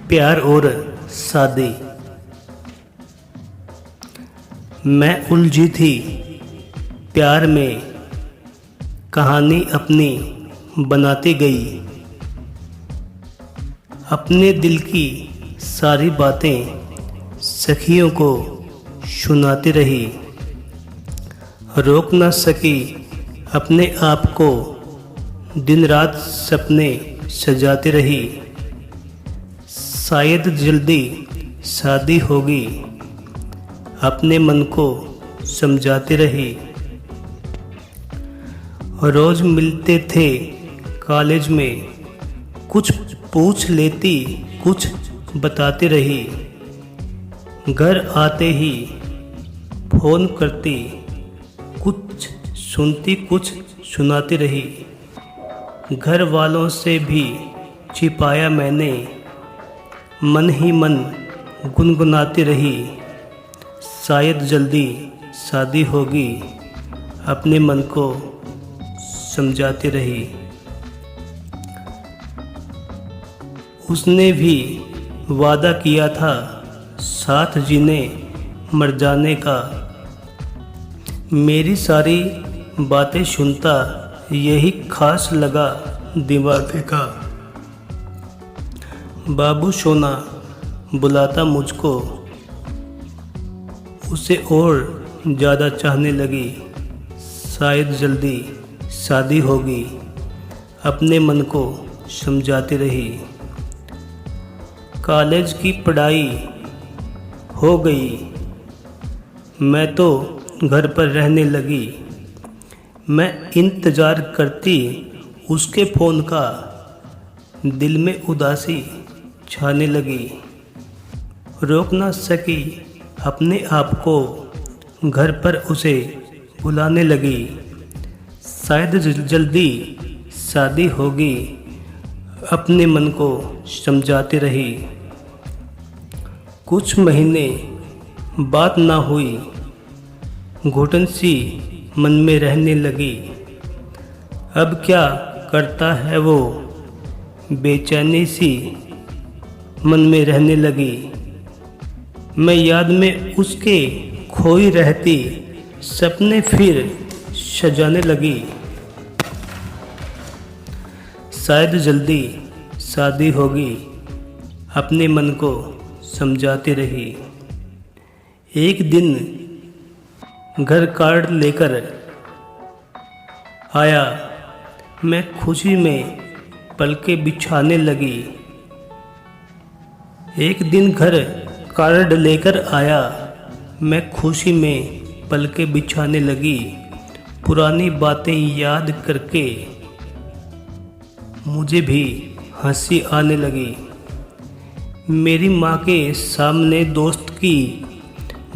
प्यार और शादी। मैं उलझी थी प्यार में, कहानी अपनी बनाती गई। अपने दिल की सारी बातें सखियों को सुनाती रही। रोक न सकी अपने आप को, दिन रात सपने सजाती रही। शायद जल्दी शादी होगी, अपने मन को समझाती रही। रोज मिलते थे कॉलेज में, कुछ पूछ लेती कुछ बताती रही। घर आते ही फोन करती, कुछ सुनती कुछ सुनाती रही। घर वालों से भी छिपाया मैंने, मन ही मन गुनगुनाती रही। शायद जल्दी शादी होगी, अपने मन को समझाती रही। उसने भी वादा किया था साथ जीने मर जाने का। मेरी सारी बातें सुनता यही खास लगा दीवार का। बाबू सोना बुलाता मुझको, उसे और ज़्यादा चाहने लगी। शायद जल्दी शादी होगी, अपने मन को समझाती रही। कॉलेज की पढ़ाई हो गई, मैं तो घर पर रहने लगी। मैं इंतज़ार करती उसके फ़ोन का, दिल में उदासी छाने लगी। रोक न सकी अपने आप को, घर पर उसे बुलाने लगी। शायद जल्दी शादी होगी, अपने मन को समझाती रही। कुछ महीने बात ना हुई, घुटन सी मन में रहने लगी। अब क्या करता है वो, बेचैनी सी मन में रहने लगी। मैं याद में उसके खोई रहती, सपने फिर सजाने लगी। शायद जल्दी शादी होगी, अपने मन को समझाती रही। एक दिन घर कार्ड लेकर आया, मैं खुशी में पलकें बिछाने लगी। एक दिन घर कार्ड लेकर आया, मैं खुशी में पलकें बिछाने लगी। पुरानी बातें याद करके मुझे भी हंसी आने लगी। मेरी माँ के सामने दोस्त की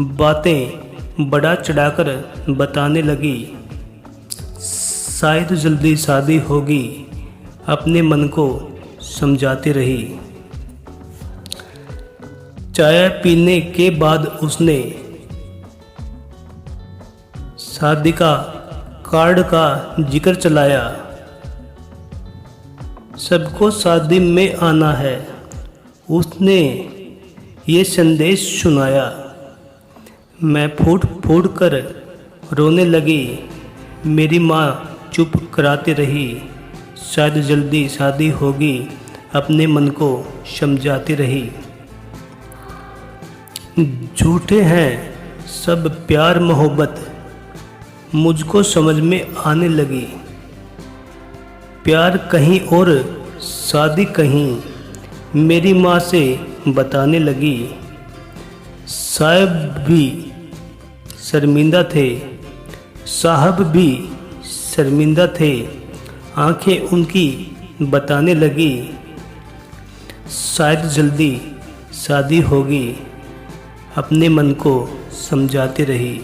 बातें बढ़ा चढ़ाकर बताने लगी। शायद जल्दी शादी होगी, अपने मन को समझाती रही। चाय पीने के बाद उसने शादी का कार्ड का जिक्र चलाया। सबको शादी में आना है, उसने ये संदेश सुनाया। मैं फूट फूट कर रोने लगी, मेरी माँ चुप कराती रही। शायद जल्दी शादी होगी, अपने मन को समझाती रही। झूठे हैं सब प्यार मोहब्बत, मुझको समझ में आने लगी। प्यार कहीं और शादी कहीं, मेरी माँ से बताने लगी। साहब भी शर्मिंदा थे, साहब भी शर्मिंदा थे, आंखें उनकी बताने लगी। शायद जल्दी शादी होगी, अपने मन को समझाती रही।